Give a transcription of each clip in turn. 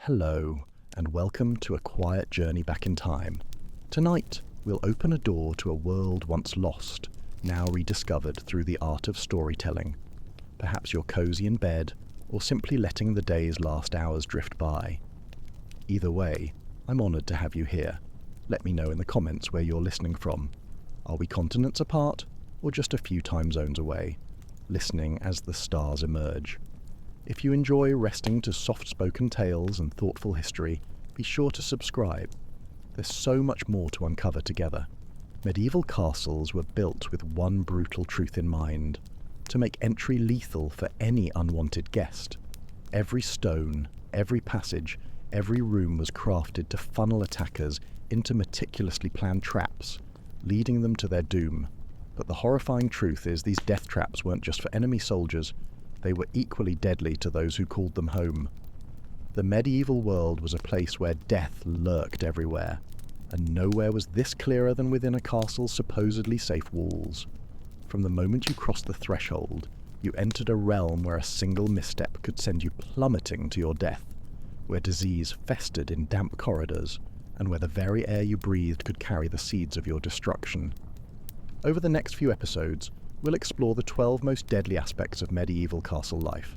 Hello, and welcome to a quiet journey back in time. Tonight, we'll open a door to a world once lost, now rediscovered through the art of storytelling. Perhaps you're cozy in bed, or simply letting the day's last hours drift by. Either way, I'm honoured to have you here. Let me know in the comments where you're listening from. Are we continents apart, or just a few time zones away, listening as the stars emerge? If you enjoy resting to soft-spoken tales and thoughtful history, be sure to subscribe. There's so much more to uncover together. Medieval castles were built with one brutal truth in mind: to make entry lethal for any unwanted guest. Every stone, every passage, every room was crafted to funnel attackers into meticulously planned traps, leading them to their doom. But the horrifying truth is these death traps weren't just for enemy soldiers. They were equally deadly to those who called them home. The medieval world was a place where death lurked everywhere, and nowhere was this clearer than within a castle's supposedly safe walls. From the moment you crossed the threshold, you entered a realm where a single misstep could send you plummeting to your death, where disease festered in damp corridors, and where the very air you breathed could carry the seeds of your destruction. Over the next few episodes, we'll explore the 12 most deadly aspects of medieval castle life.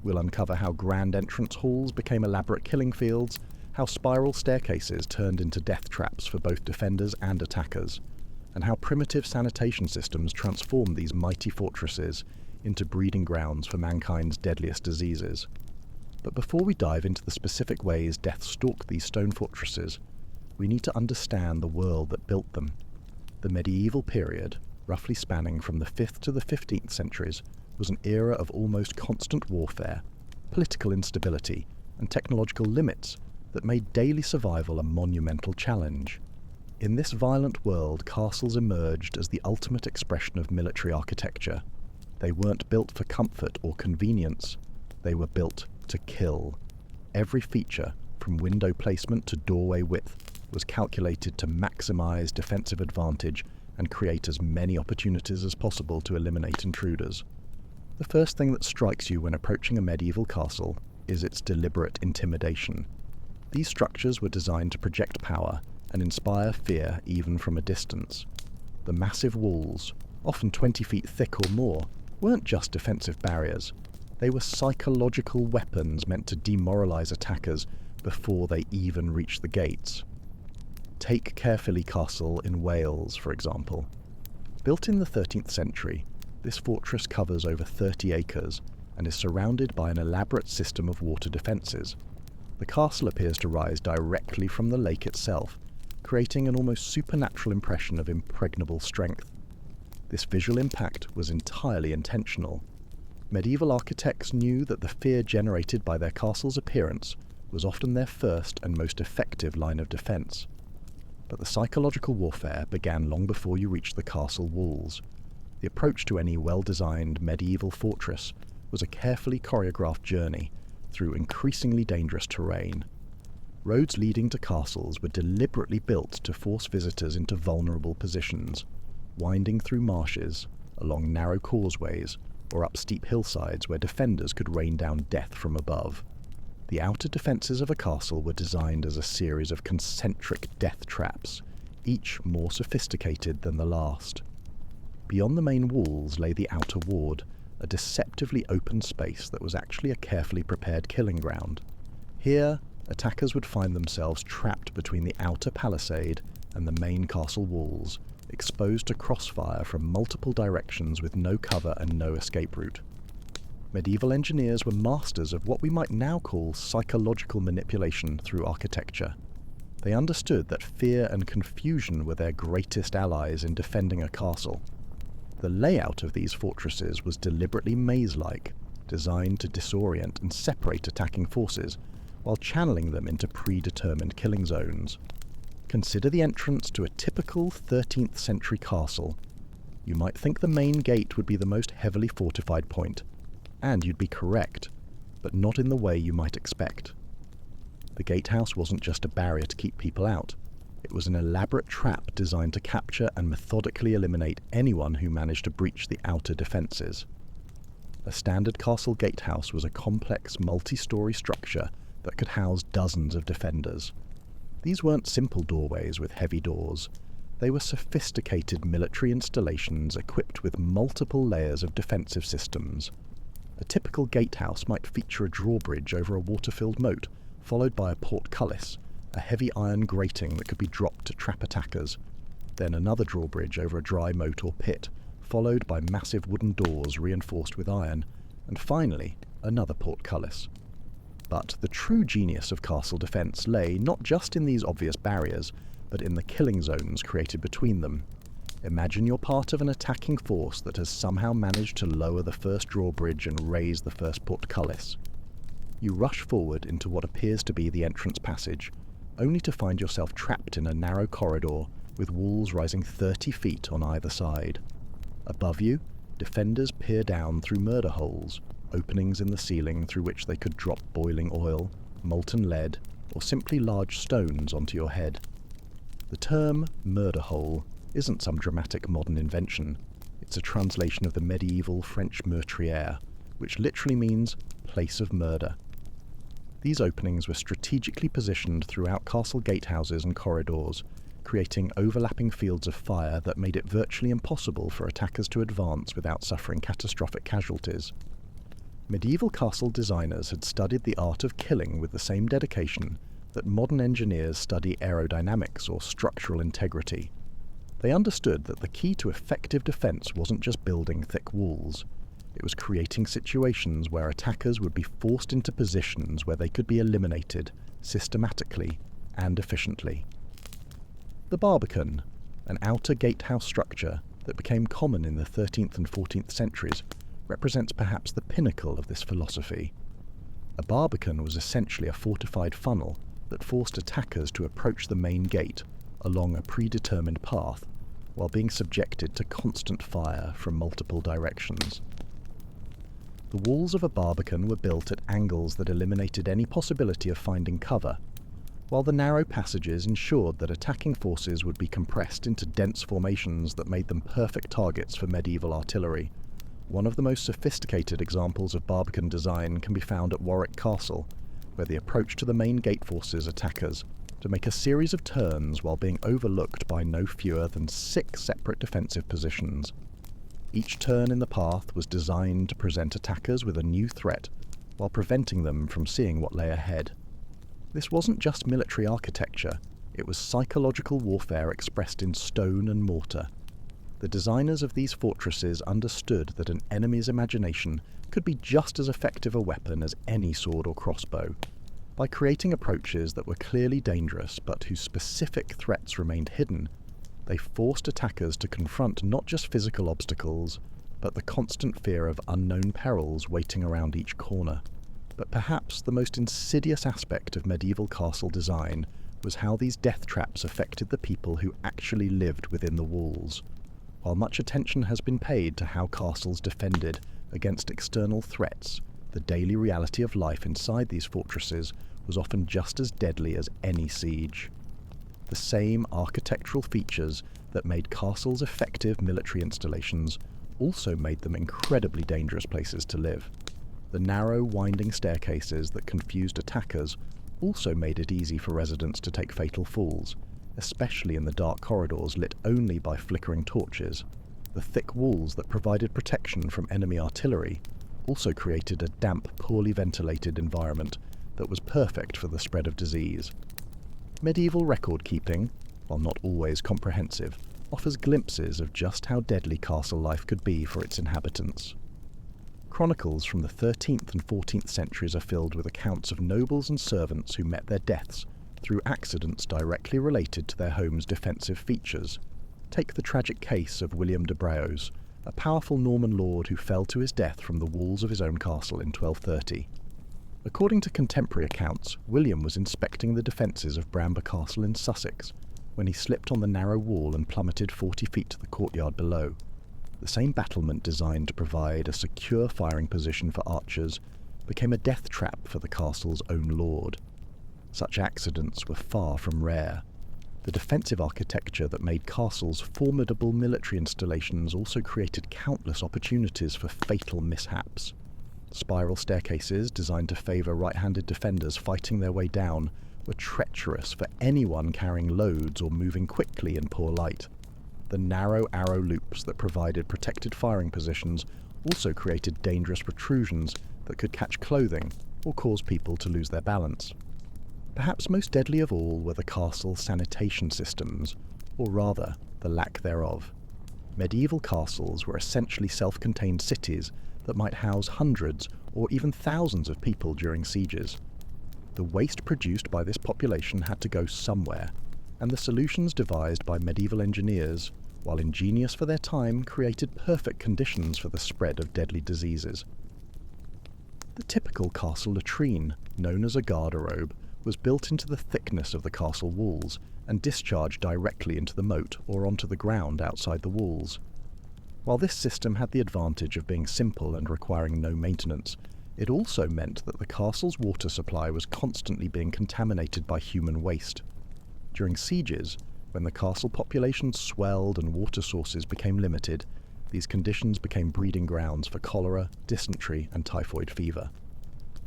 We'll uncover how grand entrance halls became elaborate killing fields, how spiral staircases turned into death traps for both defenders and attackers, and how primitive sanitation systems transformed these mighty fortresses into breeding grounds for mankind's deadliest diseases. But before we dive into the specific ways death stalked these stone fortresses, we need to understand the world that built them. The medieval period, roughly spanning from the 5th to the 15th centuries, was an era of almost constant warfare, political instability, and technological limits that made daily survival a monumental challenge. In this violent world, castles emerged as the ultimate expression of military architecture. They weren't built for comfort or convenience, they were built to kill. Every feature, from window placement to doorway width, was calculated to maximize defensive advantage and create as many opportunities as possible to eliminate intruders. The first thing that strikes you when approaching a medieval castle is its deliberate intimidation. These structures were designed to project power and inspire fear even from a distance. The massive walls, often 20 feet thick or more, weren't just defensive barriers. They were psychological weapons meant to demoralize attackers before they even reached the gates. Take Caerphilly Castle in Wales, for example. Built in the 13th century, this fortress covers over 30 acres and is surrounded by an elaborate system of water defences. The castle appears to rise directly from the lake itself, creating an almost supernatural impression of impregnable strength. This visual impact was entirely intentional. Medieval architects knew that the fear generated by their castle's appearance was often their first and most effective line of defence. But the psychological warfare began long before you reached the castle walls. The approach to any well-designed medieval fortress was a carefully choreographed journey through increasingly dangerous terrain. Roads leading to castles were deliberately built to force visitors into vulnerable positions, winding through marshes, along narrow causeways, or up steep hillsides where defenders could rain down death from above. The outer defences of a castle were designed as a series of concentric death traps, each more sophisticated than the last. Beyond the main walls lay the outer ward, a deceptively open space that was actually a carefully prepared killing ground. Here, attackers would find themselves trapped between the outer palisade and the main castle walls, exposed to crossfire from multiple directions with no cover and no escape route. Medieval engineers were masters of what we might now call psychological manipulation through architecture. They understood that fear and confusion were their greatest allies in defending a castle. The layout of these fortresses was deliberately maze-like, designed to disorient and separate attacking forces, while channeling them into predetermined killing zones. Consider the entrance to a typical 13th century castle. You might think the main gate would be the most heavily fortified point, and you'd be correct, but not in the way you might expect. The gatehouse wasn't just a barrier to keep people out. It was an elaborate trap designed to capture and methodically eliminate anyone who managed to breach the outer defences. A standard castle gatehouse was a complex multi-storey structure that could house dozens of defenders. These weren't simple doorways with heavy doors. They were sophisticated military installations equipped with multiple layers of defensive systems. A typical gatehouse might feature a drawbridge over a water-filled moat, followed by a portcullis, a heavy iron grating that could be dropped to trap attackers. Then another drawbridge over a dry moat or pit, followed by massive wooden doors reinforced with iron, and finally another portcullis. But the true genius of castle defence lay not just in these obvious barriers, but in the killing zones created between them. Imagine you're part of an attacking force that has somehow managed to lower the first drawbridge and raise the first portcullis. You rush forward into what appears to be the entrance passage, only to find yourself trapped in a narrow corridor with walls rising 30 feet on either side. Above you, defenders peer down through murder holes, openings in the ceiling through which they could drop boiling oil, molten lead, or simply large stones onto your head. The term murder hole isn't some dramatic modern invention. It's a translation of the medieval French meurtrière, which literally means place of murder. These openings were strategically positioned throughout castle gatehouses and corridors, creating overlapping fields of fire that made it virtually impossible for attackers to advance without suffering catastrophic casualties. Medieval castle designers had studied the art of killing with the same dedication that modern engineers study aerodynamics or structural integrity. They understood that the key to effective defense wasn't just building thick walls. It was creating situations where attackers would be forced into positions where they could be eliminated systematically and efficiently. The barbican, an outer gatehouse structure that became common in the 13th and 14th centuries, represents perhaps the pinnacle of this philosophy. A barbican was essentially a fortified funnel that forced attackers to approach the main gate along a predetermined path, while being subjected to constant fire from multiple directions. The walls of a barbican were built at angles that eliminated any possibility of finding cover, while the narrow passages ensured that attacking forces would be compressed into dense formations that made them perfect targets for medieval artillery. One of the most sophisticated examples of barbican design can be found at Warwick Castle, where the approach to the main gate forces attackers to make a series of turns while being overlooked by no fewer than 6 separate defensive positions. Each turn in the path was designed to present attackers with a new threat, while preventing them from seeing what lay ahead. This wasn't just military architecture, it was psychological warfare expressed in stone and mortar. The designers of these fortresses understood that an enemy's imagination could be just as effective a weapon as any sword or crossbow. By creating approaches that were clearly dangerous but whose specific threats remained hidden, they forced attackers to confront not just physical obstacles, but the constant fear of unknown perils waiting around each corner. But perhaps the most insidious aspect of medieval castle design was how these death traps affected the people who actually lived within the walls. While much attention has been paid to how castles defended against external threats, the daily reality of life inside these fortresses was often just as deadly as any siege. The same architectural features that made castles effective military installations also made them incredibly dangerous places to live. The narrow, winding staircases that confused attackers also made it easy for residents to take fatal falls, especially in the dark corridors lit only by flickering torches. The thick walls that provided protection from enemy artillery also created a damp, poorly ventilated environment that was perfect for the spread of disease. Medieval record-keeping, while not always comprehensive, offers glimpses of just how deadly castle life could be for its inhabitants. Chronicles from the 13th and 14th centuries are filled with accounts of nobles and servants who met their deaths through accidents directly related to their home's defensive features. Take the tragic case of William de Braose, a powerful Norman lord who fell to his death from the walls of his own castle in 1230. According to contemporary accounts, William was inspecting the defences of Bramber Castle in Sussex when he slipped on the narrow wall and plummeted 40 feet to the courtyard below. The same battlement designed to provide a secure firing position for archers became a death trap for the castle's own lord. Such accidents were far from rare. The defensive architecture that made castles formidable military installations also created countless opportunities for fatal mishaps. Spiral staircases designed to favour right-handed defenders fighting their way down were treacherous for anyone carrying loads or moving quickly in poor light. The narrow arrow loops that provided protected firing positions also created dangerous protrusions that could catch clothing or cause people to lose their balance. Perhaps most deadly of all were the castle sanitation systems, or rather, the lack thereof. Medieval castles were essentially self-contained cities that might house hundreds or even thousands of people during sieges. The waste produced by this population had to go somewhere, and the solutions devised by medieval engineers, while ingenious for their time, created perfect conditions for the spread of deadly diseases. The typical castle latrine, known as a garderobe, was built into the thickness of the castle walls and discharged directly into the moat or onto the ground outside the walls. While this system had the advantage of being simple and requiring no maintenance, it also meant that the castle's water supply was constantly being contaminated by human waste. During sieges, when the castle population swelled and water sources became limited, these conditions became breeding grounds for cholera, dysentery, and typhoid fever.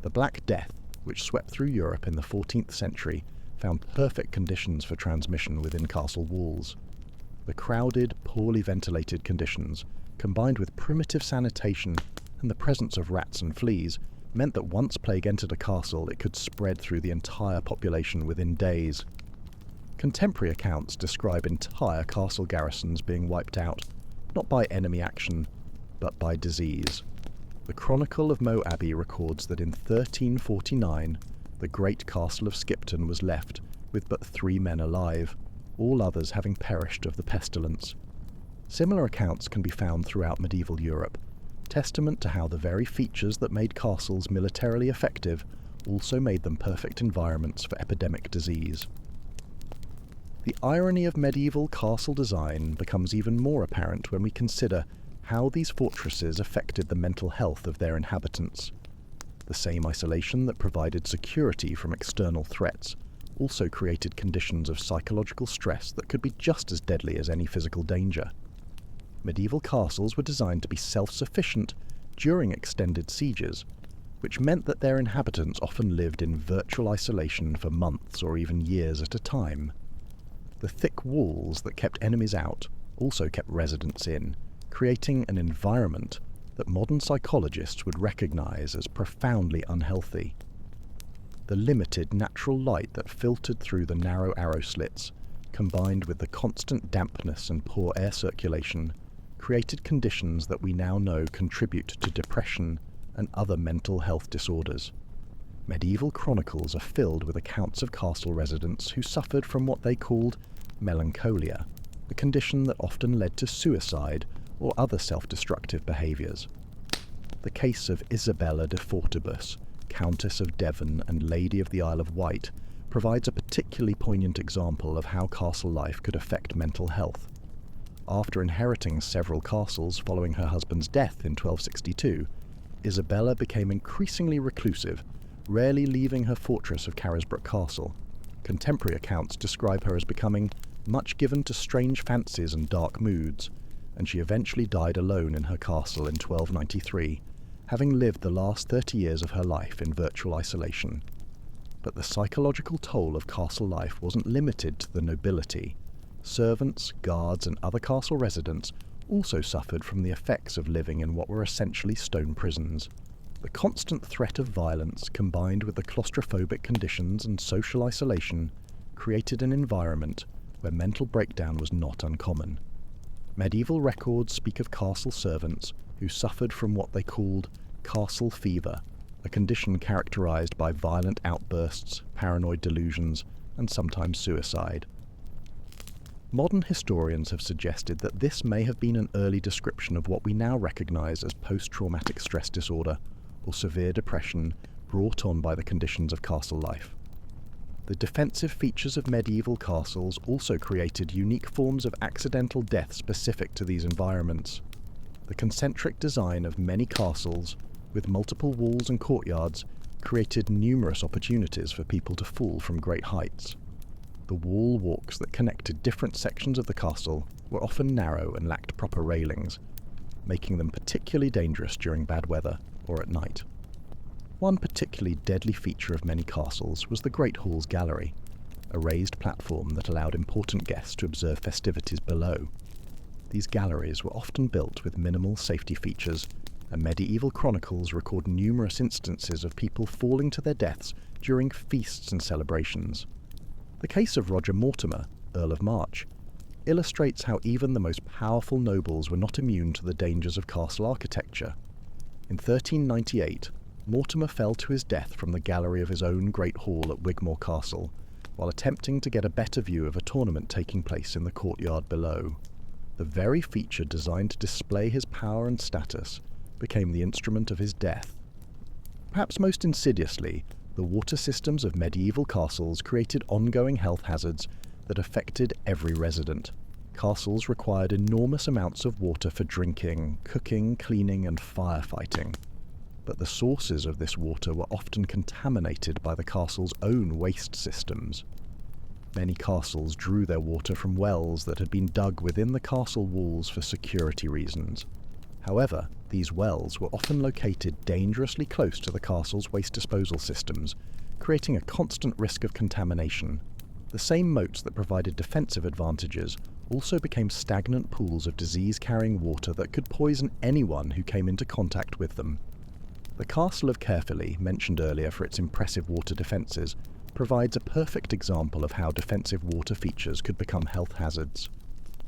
The Black Death, which swept through Europe in the 14th century, found perfect conditions for transmission within castle walls. The crowded, poorly ventilated conditions, combined with primitive sanitation and the presence of rats and fleas, meant that once plague entered a castle, it could spread through the entire population within days. Contemporary accounts describe entire castle garrisons being wiped out, not by enemy action, but by disease. The Chronicle of Moe Abbey records that in 1349, the great castle of Skipton was left with but 3 men alive, all others having perished of the pestilence. Similar accounts can be found throughout medieval Europe, testament to how the very features that made castles militarily effective also made them perfect environments for epidemic disease. The irony of medieval castle design becomes even more apparent when we consider how these fortresses affected the mental health of their inhabitants. The same isolation that provided security from external threats also created conditions of psychological stress that could be just as deadly as any physical danger. Medieval castles were designed to be self-sufficient during extended sieges, which meant that their inhabitants often lived in virtual isolation for months or even years at a time. The thick walls that kept enemies out also kept residents in, creating an environment that modern psychologists would recognize as profoundly unhealthy. The limited natural light that filtered through the narrow arrow slits, combined with the constant dampness and poor air circulation, created conditions that we now know contribute to depression and other mental health disorders. Medieval chronicles are filled with accounts of castle residents who suffered from what they called melancholia, a condition that often led to suicide or other self-destructive behaviours. The case of Isabella de Fortibus, Countess of Devon and Lady of the Isle of Wight, provides a particularly poignant example of how castle life could affect mental health. After inheriting several castles following her husband's death in 1262, Isabella became increasingly reclusive, rarely leaving her fortress of Carisbrooke Castle. Contemporary accounts describe her as becoming much given to strange fancies and dark moods, and she eventually died alone in her castle in 1293, having lived the last 30 years of her life in virtual isolation. But the psychological toll of castle life wasn't limited to the nobility. Servants, guards, and other castle residents also suffered from the effects of living in what were essentially stone prisons. The constant threat of violence, combined with the claustrophobic conditions and social isolation, created an environment where mental breakdown was not uncommon. Medieval records speak of castle servants who suffered from what they called castle fever, a condition characterized by violent outbursts, paranoid delusions, and sometimes suicide. Modern historians have suggested that this may have been an early description of what we now recognize as post-traumatic stress disorder or severe depression brought on by the conditions of castle life. The defensive features of medieval castles also created unique forms of accidental death specific to these environments. The concentric design of many castles, with multiple walls and courtyards, created numerous opportunities for people to fall from great heights. The wall walks that connected different sections of the castle were often narrow and lacked proper railings, making them particularly dangerous during bad weather or at night. One particularly deadly feature of many castles was the Great Hall's Gallery, a raised platform that allowed important guests to observe festivities below. These galleries were often built with minimal safety features, and medieval chronicles record numerous instances of people falling to their deaths during feasts and celebrations. The case of Roger Mortimer, Earl of March, illustrates how even the most powerful nobles were not immune to the dangers of castle architecture. In 1398, Mortimer fell to his death from the gallery of his own Great Hall at Wigmore Castle, while attempting to get a better view of a tournament taking place in the courtyard below. The very feature designed to display his power and status became the instrument of his death. Perhaps most insidiously, the water systems of medieval castles created ongoing health hazards that affected every resident. Castles required enormous amounts of water for drinking, cooking, cleaning, and firefighting. But the sources of this water were often contaminated by the castle's own waste systems. Many castles drew their water from wells that had been dug within the castle walls for security reasons. However, these wells were often located dangerously close to the castle's waste disposal systems, creating a constant risk of contamination. The same moats that provided defensive advantages also became stagnant pools of disease-carrying water that could poison anyone who came into contact with them. The Castle of Caerphilly, mentioned earlier for its impressive water defences, provides a perfect example of how defensive water features could become health hazards.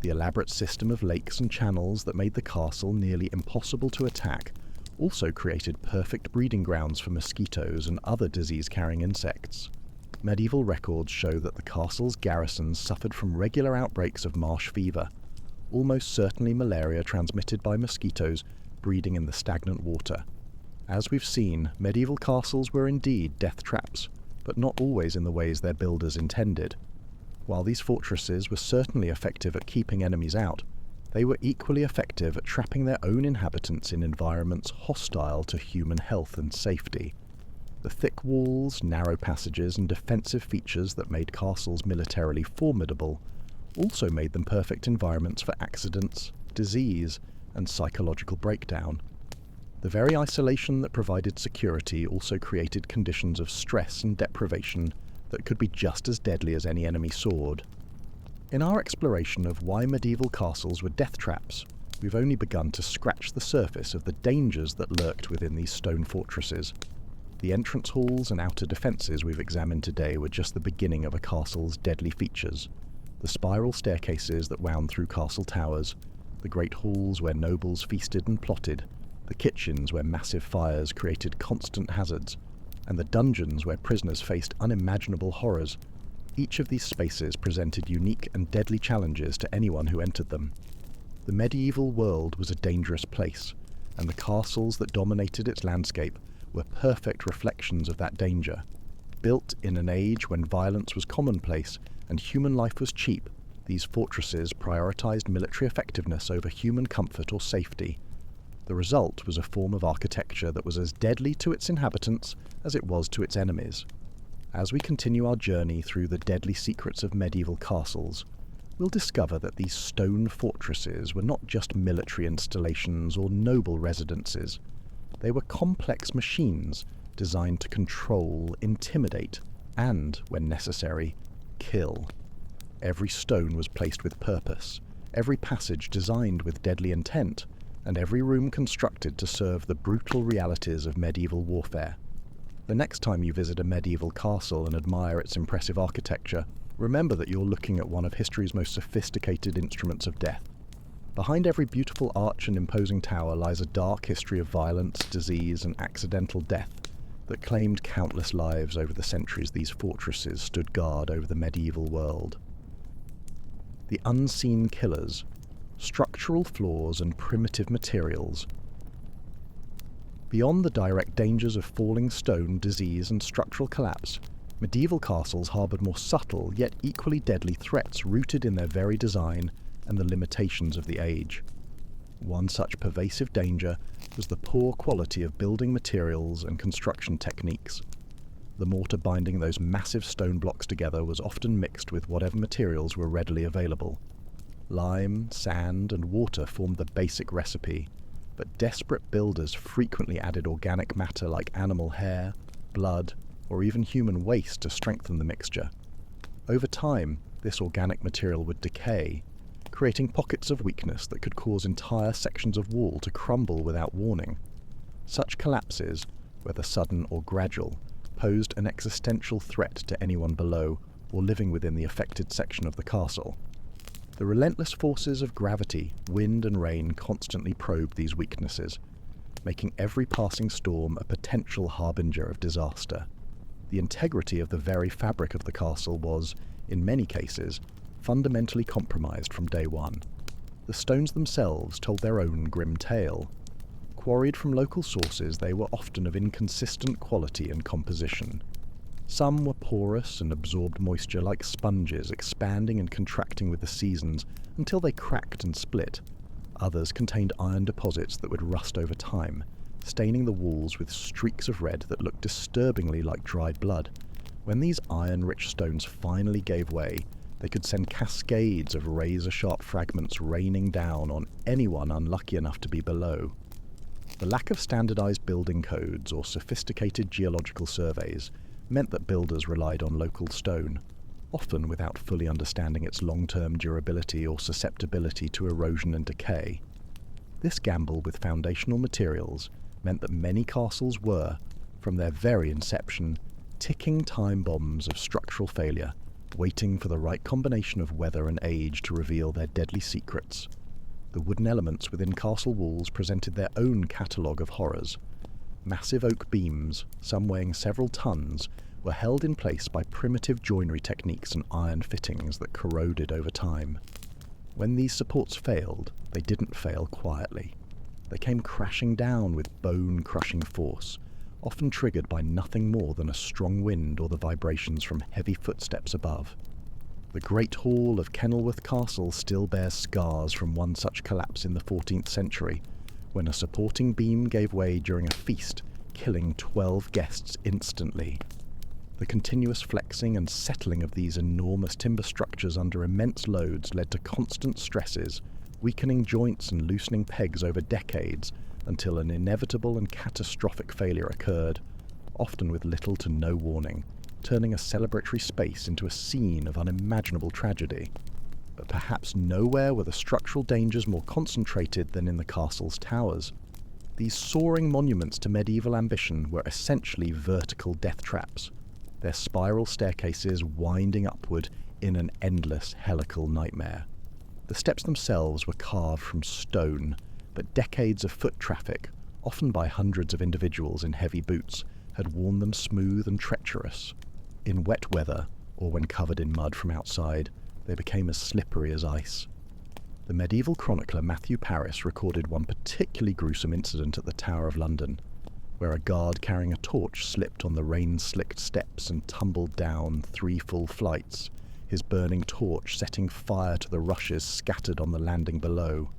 The elaborate system of lakes and channels that made the castle nearly impossible to attack also created perfect breeding grounds for mosquitoes and other disease-carrying insects. Medieval records show that the castle's garrisons suffered from regular outbreaks of marsh fever, almost certainly malaria transmitted by mosquitoes breeding in the stagnant water. As we've seen, medieval castles were indeed death traps, but not always in the ways their builders intended. While these fortresses were certainly effective at keeping enemies out, they were equally effective at trapping their own inhabitants in environments hostile to human health and safety. The thick walls, narrow passages, and defensive features that made castles militarily formidable also made them perfect environments for accidents, disease, and psychological breakdown. The very isolation that provided security also created conditions of stress and deprivation that could be just as deadly as any enemy sword. In our exploration of why medieval castles were death traps, we've only begun to scratch the surface of the dangers that lurked within these stone fortresses. The entrance halls and outer defences we've examined today were just the beginning of a castle's deadly features. The spiral staircases that wound through castle towers, the great halls where nobles feasted and plotted, the kitchens where massive fires created constant hazards, and the dungeons where prisoners faced unimaginable horrors. Each of these spaces presented unique and deadly challenges to anyone who entered them. The medieval world was a dangerous place, and the castles that dominated its landscape were perfect reflections of that danger. Built in an age when violence was commonplace and human life was cheap, these fortresses prioritized military effectiveness over human comfort or safety. The result was a form of architecture that was as deadly to its inhabitants as it was to its enemies. As we continue our journey through the deadly secrets of medieval castles, we'll discover that these stone fortresses were not just military installations or noble residences. They were complex machines designed to control, intimidate, and, when necessary, kill. Every stone was placed with purpose, every passage designed with deadly intent, and every room constructed to serve the brutal realities of medieval warfare. The next time you visit a medieval castle and admire its impressive architecture, remember that you're looking at one of history's most sophisticated instruments of death. Behind every beautiful arch and imposing tower lies a dark history of violence, disease, and accidental death that claimed countless lives over the centuries these fortresses stood guard over the medieval world. The unseen killers, structural flaws, and primitive materials. Beyond the direct dangers of falling stone, disease, and structural collapse, medieval castles harboured more subtle yet equally deadly threats rooted in their very design and the limitations of the age. One such pervasive danger was the poor quality of building materials and construction techniques. The mortar binding those massive stone blocks together was often mixed with whatever materials were readily available. Lime, sand, and water formed the basic recipe, but desperate builders frequently added organic matter like animal hair, blood, or even human waste to strengthen the mixture. Over time, this organic material would decay, creating pockets of weakness that could cause entire sections of wall to crumble without warning. Such collapses, whether sudden or gradual, posed an existential threat to anyone below or living within the affected section of the castle. The relentless forces of gravity, wind and rain constantly probed these weaknesses, making every passing storm a potential harbinger of disaster. The integrity of the very fabric of the castle was, in many cases, fundamentally compromised from day one. The stones themselves told their own grim tale. Quarried from local sources, they were often of inconsistent quality and composition. Some were porous and absorbed moisture like sponges, expanding and contracting with the seasons until they cracked and split. Others contained iron deposits that would rust over time, staining the walls with streaks of red that looked disturbingly like dried blood. When these iron-rich stones finally gave way, they could send cascades of razor-sharp fragments raining down on anyone unlucky enough to be below. The lack of standardized building codes or sophisticated geological surveys meant that builders relied on local stone, often without fully understanding its long-term durability or susceptibility to erosion and decay. This gamble with foundational materials meant that many castles were, from their very inception, ticking time bombs of structural failure, waiting for the right combination of weather and age to reveal their deadly secrets. The wooden elements within castle walls presented their own catalogue of horrors. Massive oak beams, some weighing several tons, were held in place by primitive joinery techniques and iron fittings that corroded over time. When these supports failed, they didn't fail quietly. They came crashing down with bone-crushing force, often triggered by nothing more than a strong wind or the vibrations from heavy footsteps above. The Great Hall of Kenilworth Castle still bears scars from one such collapse in the 14th century, when a supporting beam gave way during a feast, killing 12 guests instantly. The continuous flexing and settling of these enormous timber structures under immense loads led to constant stresses, weakening joints and loosening pegs over decades until an inevitable and catastrophic failure occurred, often with little to no warning, turning a celebratory space into a scene of unimaginable tragedy. But perhaps nowhere were the structural dangers more concentrated than in the castle's towers. These soaring monuments to medieval ambition were essentially vertical death traps, their spiral staircases winding upward in an endless helical nightmare. The steps themselves were carved from stone, but decades of foot traffic, often by hundreds of individuals in heavy boots, had worn them smooth and treacherous. In wet weather, or when covered in mud from outside, they became as slippery as ice. The medieval chronicler Matthew Paris recorded one particularly gruesome incident at the Tower of London, where a guard carrying a torch slipped on the rain-slicked steps and tumbled down 3 full flights, his burning torch setting fire to the rushes scattered on the landing below.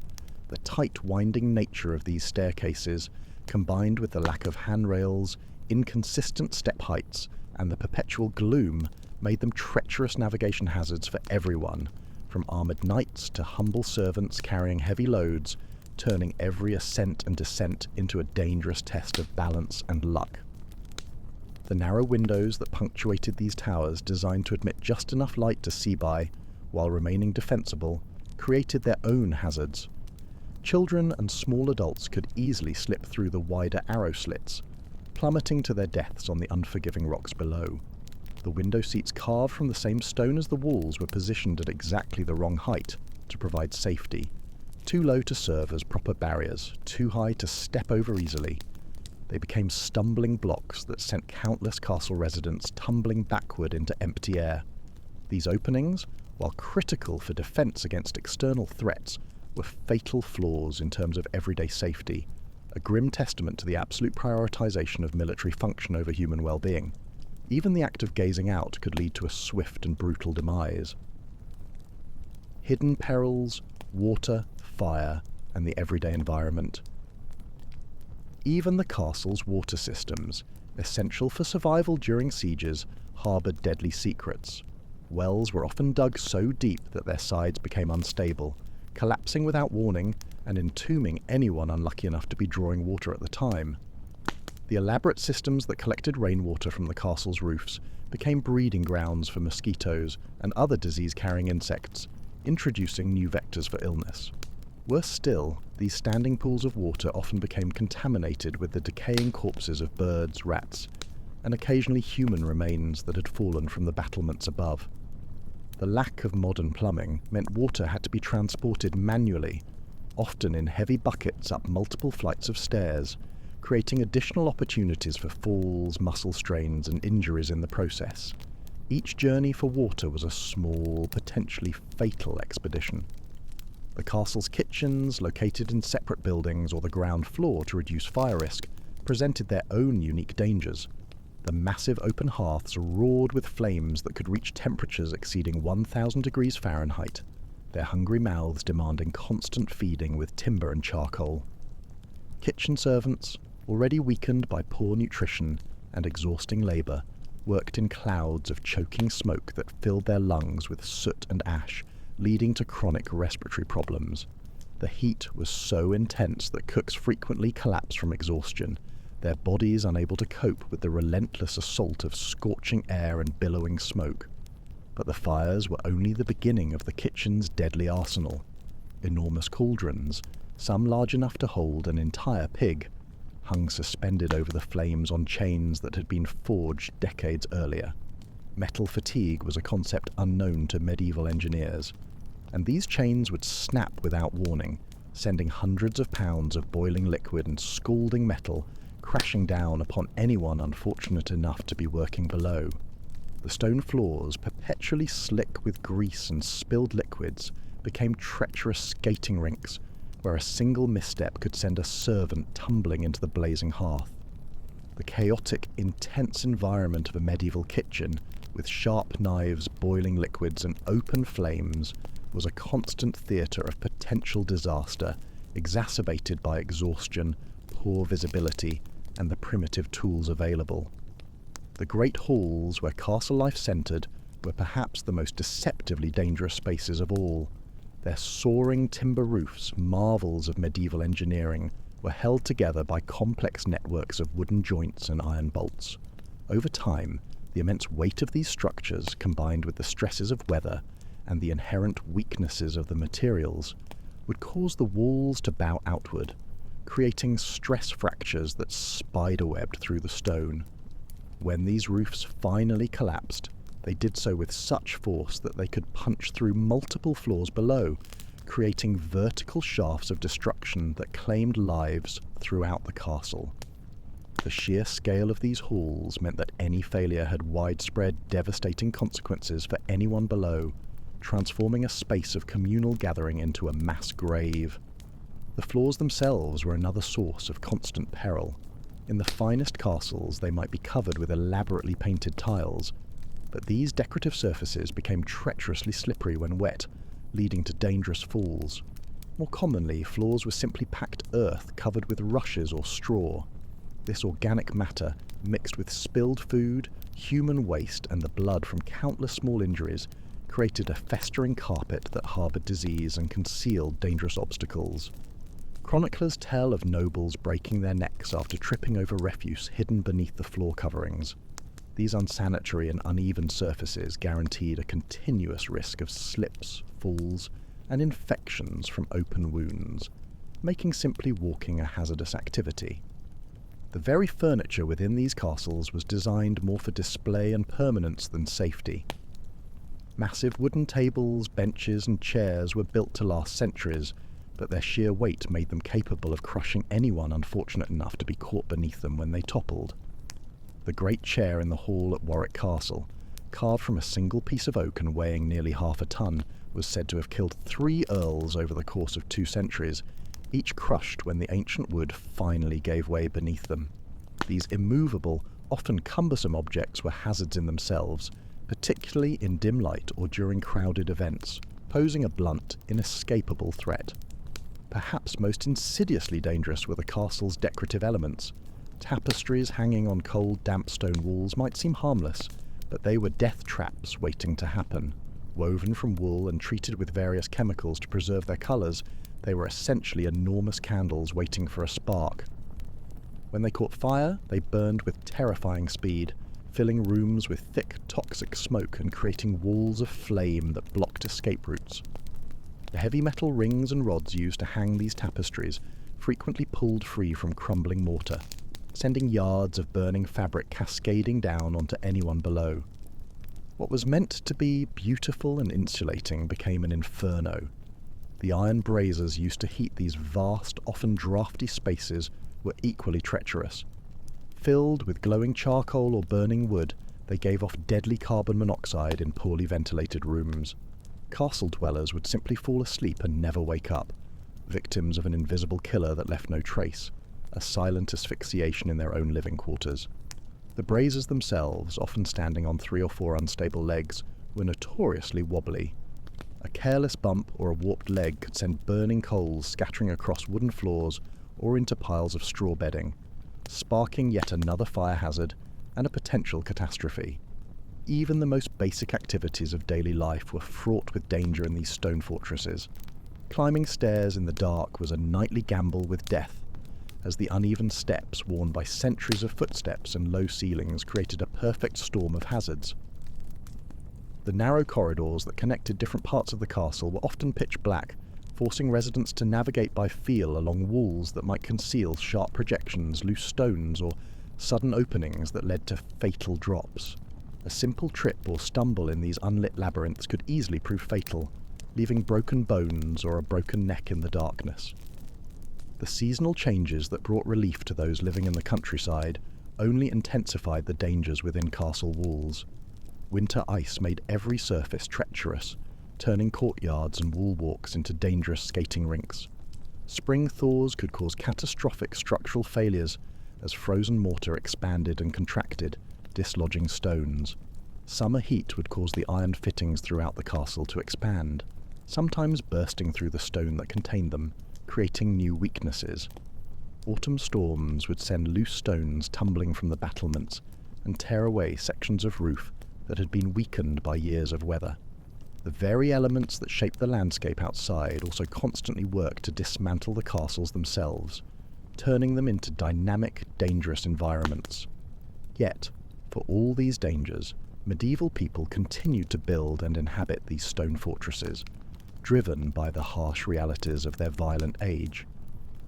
The tight, winding nature of these staircases, combined with the lack of handrails, inconsistent step heights, and the perpetual gloom, made them treacherous navigation hazards for everyone, from armoured knights to humble servants carrying heavy loads, turning every ascent and descent into a dangerous test of balance and luck. The narrow windows that punctuated these towers, designed to admit just enough light to see by, while remaining defensible, created their own hazards. Children and small adults could easily slip through the wider arrow slits, plummeting to their deaths on the unforgiving rocks below. The window seats carved from the same stone as the walls were positioned at exactly the wrong height to provide safety, too low to serve as proper barriers, too high to step over easily. They became stumbling blocks that sent countless castle residents tumbling backward into empty air. These openings, while critical for defense against external threats, were fatal flaws in terms of everyday safety, a grim testament to the absolute prioritization of military function over human well-being. Even the act of gazing out could lead to a swift and brutal demise. Hidden perils, water, fire, and the everyday environment. Even the castle's water systems, essential for survival during sieges, harboured deadly secrets. Wells were often dug so deep that their sides became unstable, collapsing without warning and entombing anyone unlucky enough to be drawing water at the time. The elaborate systems that collected rainwater from the castle's roofs became breeding grounds for mosquitoes and other disease-carrying insects, introducing new vectors for illness. Worse still, these standing pools of water often became contaminated with the decaying corpses of birds, rats, and occasionally human remains that had fallen from the battlements above. The lack of modern plumbing meant water had to be transported manually, often in heavy buckets up multiple flights of stairs, creating additional opportunities for falls, muscle strains, and injuries in the process. Each journey for water was a small, potentially fatal expedition. The castle's kitchens, located in separate buildings or the ground floor to reduce fire risk, presented their own unique dangers. The massive open hearths roared with flames that could reach temperatures exceeding 1,000 degrees Fahrenheit, their hungry mouths demanding constant feeding with timber and charcoal. Kitchen servants, already weakened by poor nutrition and exhausting labour, worked in clouds of choking smoke that filled their lungs with soot and ash, leading to chronic respiratory problems. The heat was so intense that cooks frequently collapsed from exhaustion, their bodies unable to cope with the relentless assault of scorching air and billowing smoke. But the fires were only the beginning of the kitchen's deadly arsenal. Enormous cauldrons, some large enough to hold an entire pig, hung suspended over the flames on chains that had been forged decades earlier. Metal fatigue was a concept unknown to medieval engineers, and these chains would snap without warning, sending hundreds of pounds of boiling liquid and scalding metal crashing down upon anyone unfortunate enough to be working below. The stone floors, perpetually slick with grease and spilled liquids, became treacherous skating rinks, where a single misstep could send a servant tumbling into the blazing hearth. The chaotic, intense environment of a medieval kitchen, with sharp knives, boiling liquids, and open flames, was a constant theatre of potential disaster, exacerbated by exhaustion, poor visibility, and the primitive tools available. The great halls where castle life centred were perhaps the most deceptively dangerous spaces of all. Their soaring timber roofs, marvels of medieval engineering, were held together by complex networks of wooden joints and iron bolts. Over time, the immense weight of these structures, combined with the stresses of weather and the inherent weaknesses of the materials, would cause the walls to bow outward, creating stress fractures that spiderwebbed through the stone. When these roofs finally collapsed, they did so with such force that they could punch through multiple floors below, creating vertical shafts of destruction that claimed lives throughout the castle. The sheer scale of these halls meant that any failure had widespread, devastating consequences for anyone below, transforming a space of communal gathering into a mass grave. The floors themselves were another source of constant peril. In the finest castles, they might be covered with elaborately painted tiles, but these decorative surfaces became treacherously slippery when wet, leading to dangerous falls. More commonly, floors were simply packed earth covered with rushes or straw. This organic matter, mixed with spilled food, human waste, and the blood from countless small injuries, created a festering carpet that harboured disease and concealed dangerous obstacles. Chroniclers tell of nobles breaking their necks after tripping over refuse hidden beneath the floor coverings. These unsanitary and uneven surfaces guaranteed a continuous risk of slips, falls, and infections from open wounds, making simply walking a hazardous activity. The very furniture within these castles was designed more for display and permanence than safety. Massive wooden tables, benches, and chairs were built to last centuries, but their sheer weight made them capable of crushing anyone unfortunate enough to be caught beneath them when they toppled. The great chair in the hall at Warwick Castle, carved from a single piece of oak and weighing nearly half a ton, was said to have killed 3 earls over the course of 2 centuries, each crushed when the ancient wood finally gave way beneath them. These immovable, often cumbersome objects were hazards in themselves, particularly in dim light or during crowded events, posing a blunt, inescapable threat. Perhaps most insidiously dangerous were the castle's decorative elements. Tapestries hanging on cold, damp stone walls might seem harmless, but they were death traps waiting to happen. Woven from wool and treated with various chemicals to preserve their colours, they were essentially enormous candles waiting for a spark. When they caught fire, they burned with terrifying speed, filling rooms with thick, toxic smoke and creating walls of flame that blocked escape routes. The heavy metal rings and rods used to hang these tapestries frequently pulled free from crumbling mortar, sending yards of burning fabric cascading down onto anyone below. What was meant to be beautiful and insulating became an inferno. The iron braziers used to heat these vast, often drafty spaces were equally treacherous. Filled with glowing charcoal or burning wood, they gave off deadly carbon monoxide in poorly ventilated rooms. Castle dwellers would simply fall asleep and never wake up, victims of an invisible killer that left no trace, a silent asphyxiation in their own living quarters. The braziers themselves, often standing on 3 or 4 unstable legs, were notoriously wobbly. A careless bump or a warped leg could send burning coals scattering across wooden floors or into piles of straw bedding, sparking yet another fire hazard and a potential catastrophe. Even the most basic activities of daily life were fraught with danger in these stone fortresses. Climbing stairs in the dark was a nightly gamble with death, as the uneven steps worn by centuries of footsteps and low ceilings created a perfect storm of hazards. The narrow corridors that connected different parts of the castle were often pitch black, forcing residents to navigate by feel along walls that might conceal sharp projections, loose stones, or sudden openings that led to fatal drops. A simple trip or stumble in these unlit labyrinths could easily prove fatal, leaving broken bones or a broken neck in the darkness. The seasonal changes that brought relief to those living in the countryside only intensified the dangers within castle walls. Winter ice made every surface treacherous, turning courtyards and wall walks into dangerous skating rinks. Spring thaws could cause catastrophic structural failures as frozen mortar expanded and contracted, dislodging stones. Summer heat would cause the iron fittings throughout the castle to expand, sometimes bursting through the stone that contained them, creating new weaknesses. Autumn storms would send loose stones tumbling from the battlements and tear away sections of roof that had been weakened by years of weather. The very elements that shaped the landscape outside also constantly worked to dismantle the castles themselves, turning them into dynamic, dangerous environments. Yet, for all these dangers, medieval people continued to build and inhabit these stone fortresses, driven by the harsh realities of their violent age.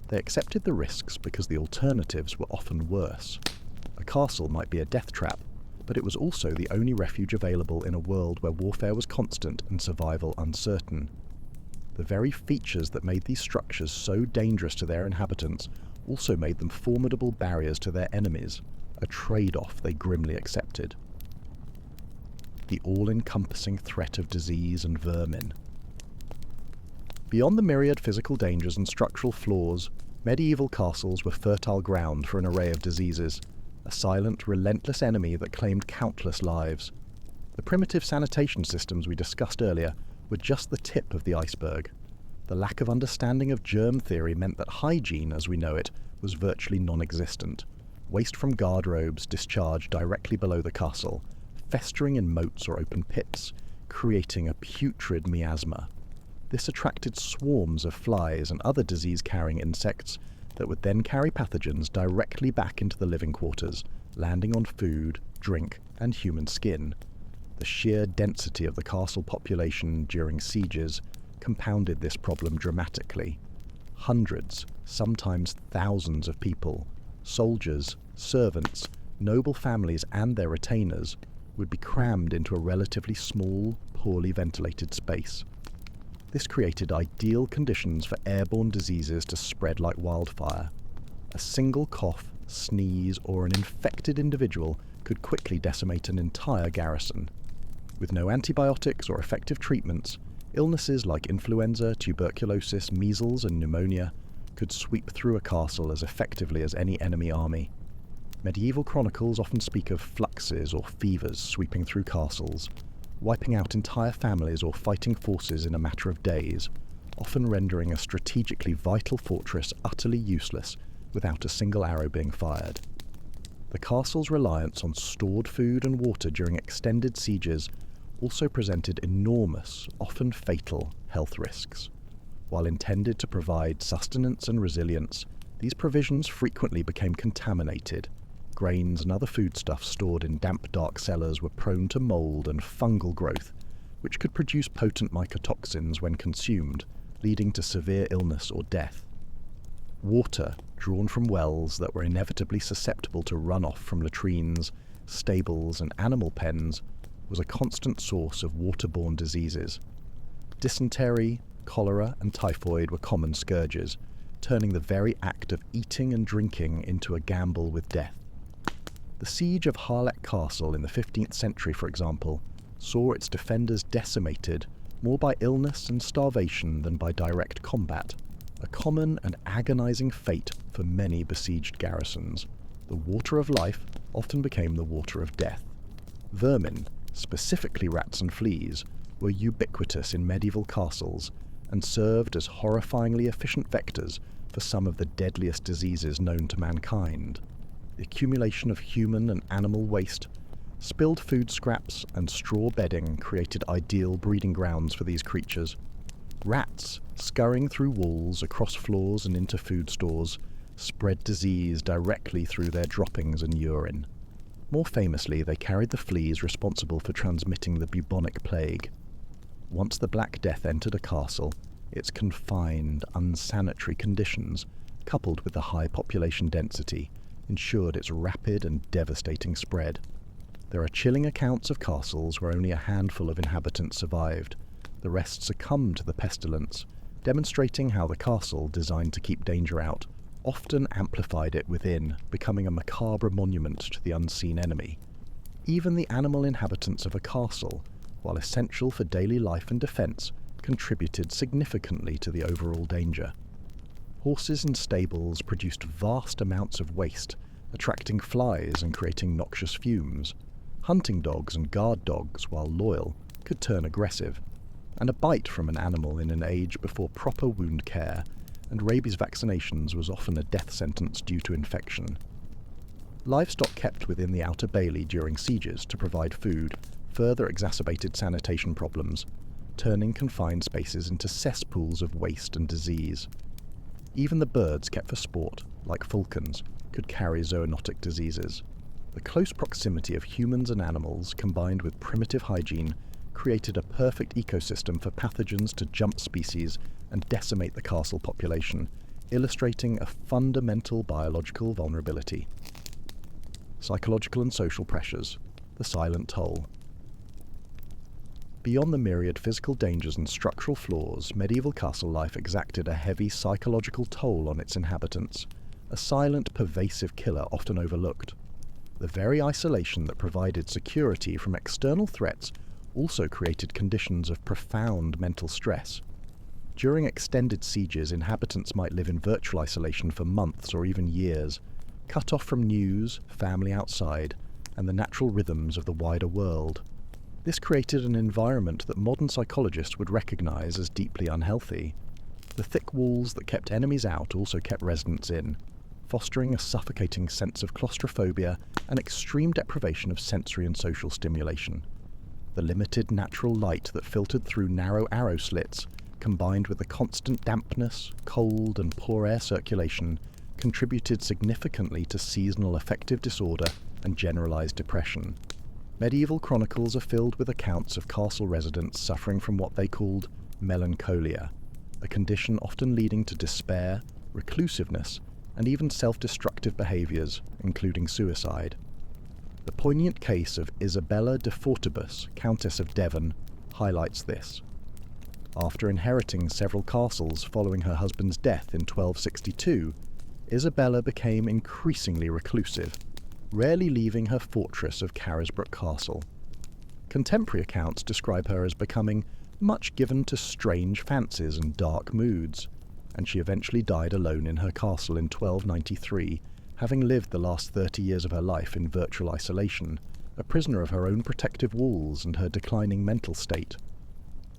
They accepted the risks because the alternatives were often worse. A castle might be a death trap, but it was also the only refuge available in a world where warfare was constant and survival uncertain. The very features that made these structures so dangerous to their inhabitants also made them formidable barriers to their enemies, a trade-off they grimly accepted. The all-encompassing threat of disease and vermin. Beyond the myriad physical dangers and structural flaws, medieval castles were fertile ground for an array of diseases, a silent, relentless enemy that claimed countless lives. The primitive sanitation systems we discussed earlier were just the tip of the iceberg. The lack of understanding of germ theory meant that hygiene, as we know it, was virtually non-existent. Waste from guardrobes discharged directly below the castle, festering in moats or open pits, creating a putrid miasma. This attracted swarms of flies and other disease-carrying insects that would then carry pathogens directly back into the living quarters, landing on food, drink, and human skin. The sheer density of the castle population during sieges compounded this problem dramatically. Hundreds, sometimes thousands of people, soldiers, servants, noble families and their retainers, would be crammed into a relatively small, poorly ventilated space. This created ideal conditions for airborne diseases to spread like wildfire. A single cough, sneeze, or an infected individual could quickly decimate an entire garrison. With no antibiotics or effective treatments, illnesses like influenza, tuberculosis, measles, and pneumonia could sweep through a castle as effectively as any enemy army. Medieval chronicles often speak of fluxes or fevers sweeping through castles, wiping out entire families or fighting forces in a matter of days, often rendering a strategically vital fortress utterly useless without a single arrow being fired. The castle's reliance on stored food and water during extended sieges also presented enormous, often fatal, health risks. While intended to provide sustenance and resilience, these provisions frequently became contaminated. Grains and other foodstuffs stored in damp, dark cellars were prone to mold and fungal growth, which could produce potent mycotoxins when consumed, leading to severe illness or death. Water, drawn from wells that were inevitably susceptible to runoff from latrines, stables, and animal pens, was a constant source of waterborne diseases. Dysentery, cholera, and typhoid were common scourges, turning the very act of eating and drinking into a gamble with death. The siege of Harlech Castle in the 15th century, for example, saw its defenders decimated more by illness and starvation than by direct combat, a common and agonizing fate for many besieged garrisons. The water of life often became the water of death. Vermin, specifically rats and fleas, were ubiquitous in medieval castles and served as horrifyingly efficient vectors for some of the deadliest diseases known to mankind. The accumulation of human and animal waste, spilled food scraps, and straw bedding created ideal breeding grounds for these creatures. Rats, scurrying through walls, across floors, and into food stores, spread disease directly through their droppings and urine. More famously, they carried the fleas responsible for transmitting the bubonic plague. Once the Black Death entered a castle, its confined, unsanitary conditions, coupled with the high population density, ensured its rapid and devastating spread. There are chilling accounts of castles where only a handful of inhabitants survived. The rest succumbed to the pestilence, demonstrating how the castle, designed to keep danger out, often amplified it within, becoming a macabre monument to the unseen enemy. Even the animal inhabitants of a castle, while essential for daily life and defence, contributed significantly to the overall danger. Horses in stables produced vast amounts of waste, attracting flies and creating noxious fumes. Hunting dogs and guard dogs, while loyal, could turn aggressive, and a bite from an animal in an age before proper wound care and rabies vaccinations was often a death sentence due to infection. Livestock kept within the Outer Bailey during sieges to provide food further exacerbated sanitation problems, turning confined spaces into cesspools of waste and disease. Even the birds kept for sport, like falcons, could carry zoonotic diseases. The close proximity of humans and animals, combined with primitive hygiene, created a perfect ecosystem for pathogens to jump species and decimate the castle population, illustrating a fundamental biological vulnerability. Psychological and social pressures, the silent toll. Beyond the myriad physical dangers and structural flaws, medieval castle life exacted a heavy psychological toll on its inhabitants, a silent, pervasive killer often overlooked. The very isolation that provided security from external threats also created conditions of profound mental stress. During extended sieges, inhabitants might live in virtual isolation for months or even years, cut off from news, family outside, and the natural rhythms of the wider world. This created an environment that modern psychologists would recognize as deeply unhealthy. The thick walls that kept enemies out also kept residents in, fostering a suffocating sense of claustrophobia and extreme deprivation of sensory and social stimulation. The limited natural light that filtered through narrow arrow slits, combined with the constant dampness, cold, and poor air circulation, contributed significantly to seasonal affective disorder and generalized depression. Medieval chronicles are filled with accounts of castle residents suffering from what they called melancholia, a condition often leading to despair, reclusiveness, and even self-destructive behaviours, including suicide. The poignant case of Isabella de Fortibus, Countess of Devon, highlights this. After inheriting several castles following her husband's death in 1262, Isabella became increasingly reclusive, rarely leaving her fortress of Carisbrooke Castle. Contemporary accounts describe her as becoming much given to strange fancies and dark moods, and she eventually died alone in her castle in 1293, having lived the last 30 years of her life in virtual isolation, a prisoner of her own protective walls and her declining mental state.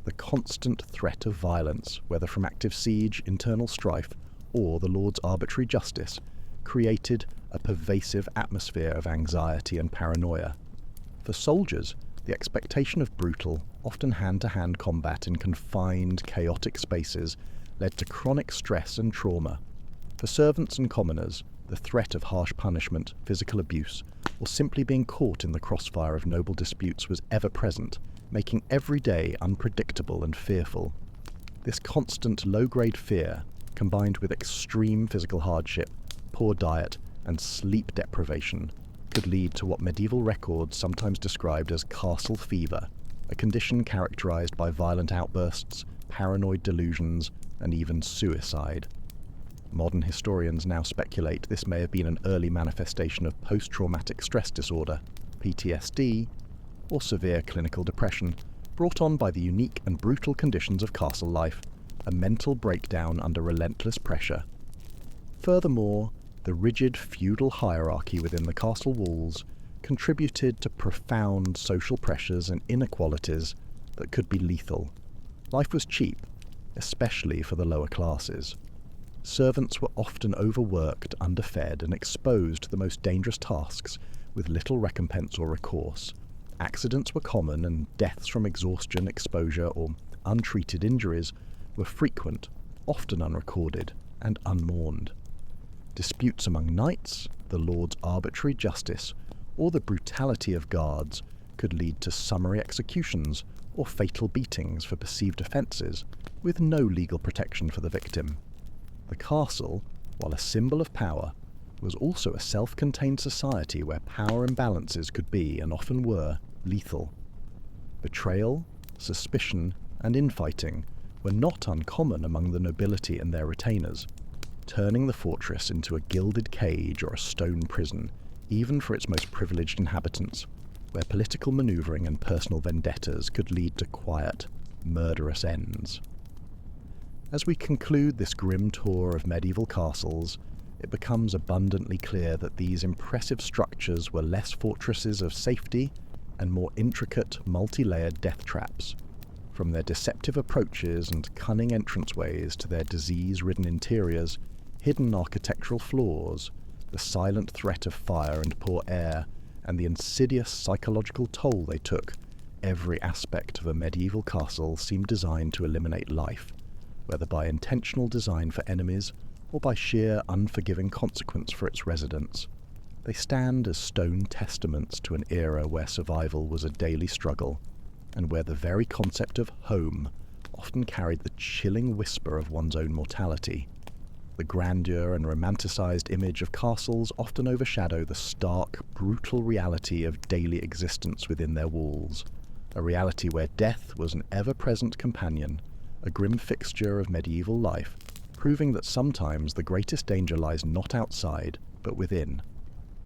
The constant threat of violence, whether from active siege, internal strife, or the Lord's arbitrary justice, created a pervasive atmosphere of anxiety and paranoia. For soldiers, The expectation of brutal, often hand-to-hand combat in confined, chaotic spaces led to chronic stress and trauma. For servants and commoners, the threat of harsh punishment, physical abuse, or simply being caught in the crossfire of noble disputes was ever present, making every day unpredictable and fearful. This constant low-grade fear, combined with extreme physical hardship, poor diet, and sleep deprivation, could lead to what medieval records sometimes described as castle fever, a condition characterized by violent outbursts, paranoid delusions, and even suicide. Modern historians now speculate this may have been an early manifestation of post-traumatic stress disorder, PTSD, or severe clinical depression, brought on by the unique and brutal conditions of castle life, a mental breakdown under relentless pressure. Furthermore, the rigid feudal hierarchy within the castle walls contributed to profound social pressures and inequalities that could be lethal. Life was cheap, especially for the lower classes. Servants were often overworked, underfed, and exposed to the most dangerous tasks with little recompense or recourse. Accidents were common, and deaths from exhaustion, exposure, or untreated injuries were frequent, often unrecorded, and unmourned. Disputes among knights, the lord's arbitrary justice, or the brutality of guards could lead to summary executions or fatal beatings for perceived offences, with no legal protection for the victim. The castle, while a symbol of power, was also a self-contained society where power imbalances could be, and often were, lethal. Betrayal, suspicion, and infighting were not uncommon among the nobility and their retainers, turning the fortress into a gilded cage or a stone prison, even for its most privileged inhabitants, where political manoeuvring and personal vendettas could lead to quiet, murderous ends. As we conclude this grim tour of medieval castles, it becomes abundantly clear that these impressive structures were less fortresses of safety and more intricate, multi-layered death traps. From their deceptive approaches and cunning entranceways to their disease-ridden interiors, hidden architectural flaws, the silent threat of fire and poor air, and the insidious psychological toll they took, every aspect of a medieval castle seemed designed to eliminate life, whether by intentional design for enemies or by sheer unforgiving consequence for its residents. They stand as stone testaments to an era where survival was a daily struggle, and where the very concept of home often carried the chilling whisper of one's own mortality. The grandeur and romanticized image of castles often overshadow the stark, brutal reality of daily existence within their walls, a reality where death was an ever-present companion, a grim fixture of medieval life, proving that sometimes the greatest danger lies not outside, but within.